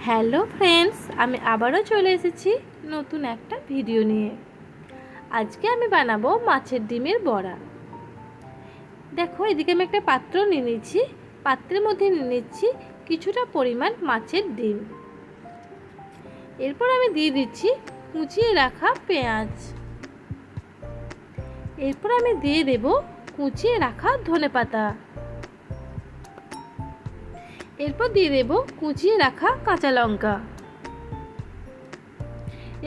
Hello friends, আমি আবারও চলে এসেছি নতুন একটা ভিডিও নিয়ে। আজকে আমি বানাবো মাছের ডিমের বড়া। দেখো, এদিকে আমি একটা পাত্র নিয়ে নিচ্ছি। পাত্রের মধ্যে নিয়ে নিচ্ছি কিছুটা পরিমাণ মাছের ডিম। এরপর আমি দিয়ে দিচ্ছি কুচিয়ে রাখা পেঁয়াজ। এরপর আমি দিয়ে দেব কুচিয়ে রাখা ধনেপাতা। এরপর দিয়ে দেব কুচিয়ে রাখা কাঁচা লঙ্কা।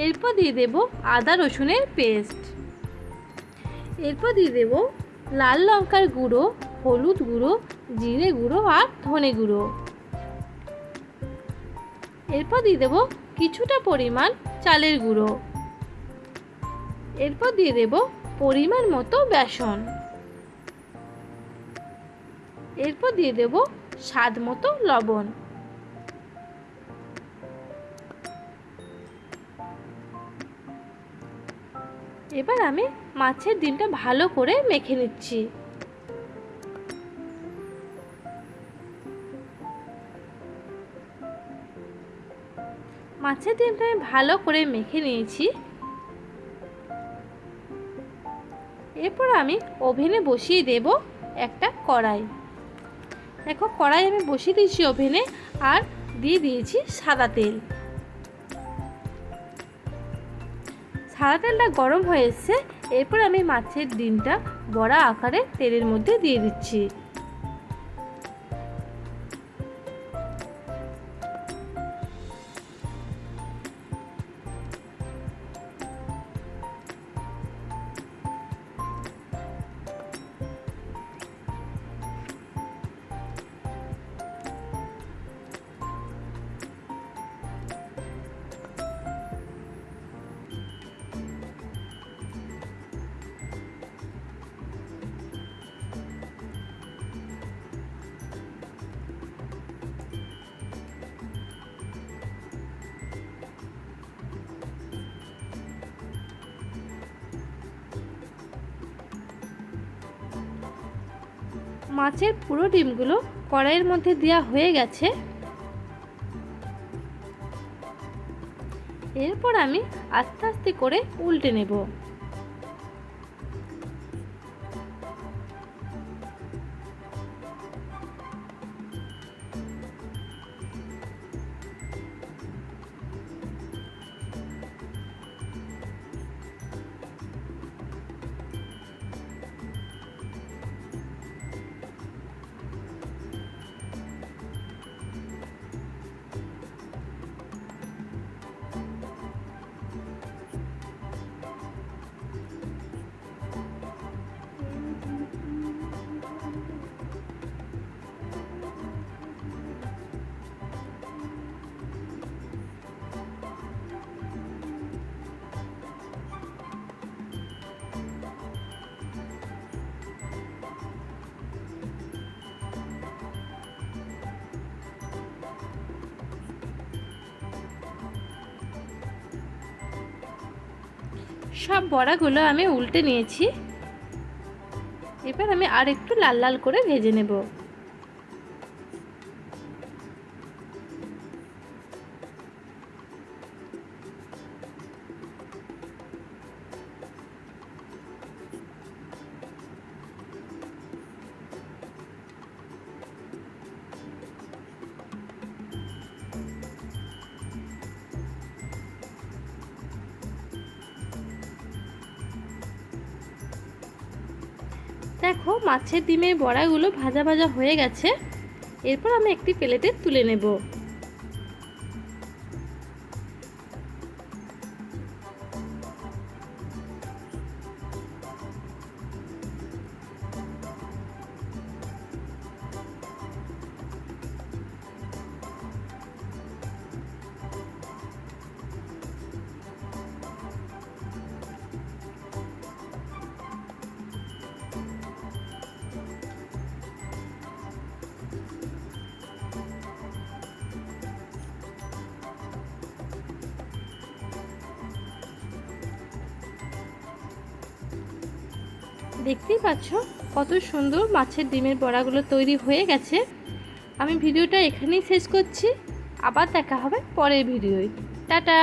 এরপর দিয়ে দেব আদা রসুনের পেস্ট। এরপর দিয়ে দেব লাল লঙ্কার গুঁড়ো, হলুদ গুঁড়ো, জিরে গুঁড়ো আর ধনে গুঁড়ো। এরপর দিয়ে দেব কিছুটা পরিমাণ চালের গুঁড়ো। এরপর দিয়ে দেব পরিমাণ মতো বেসন। এরপর দিয়ে দেব স্বাদ মতো লবণ। এবার আমি মাছের ডিমটা ভালো করে মেখে নিচ্ছি। মাছের ডিমটা আমি ভালো করে মেখে নিয়েছি। এরপর আমি ওভেনে বসিয়ে দেব একটা কড়াই। দেখো, কড়াই আমি বসিয়ে দিয়েছি ওভেনে, আর দিয়ে দিয়েছি সাদা তেল। সাদা তেলটা গরম হয়ে এসছে। এরপর আমি মাছের ডিমটা বড়া আকারে তেলের মধ্যে দিয়ে দিচ্ছি। মাছের পুরো ডিমগুলো কড়াইয়ের মধ্যে দেওয়া হয়ে গেছে। এরপর আমি আস্তে আস্তে করে উল্টে নেব। সব বড়াগুলো আমি উল্টে নিয়েছি। এবার আমি আর একটু লাল লাল করে ভেজে নেব। দেখো, মাছের ডিমের বড়াগুলো ভাজা ভাজা হয়ে গেছে। এরপর আমি একটি প্লেটে তুলে নেব। দেখতেই পাচ্ছ কত সুন্দর মাছের ডিমের বড়াগুলো তৈরি হয়ে গেছে। আমি ভিডিওটা এখানেই শেষ করছি। আবার দেখা হবে পরের ভিডিওয়। টাটা।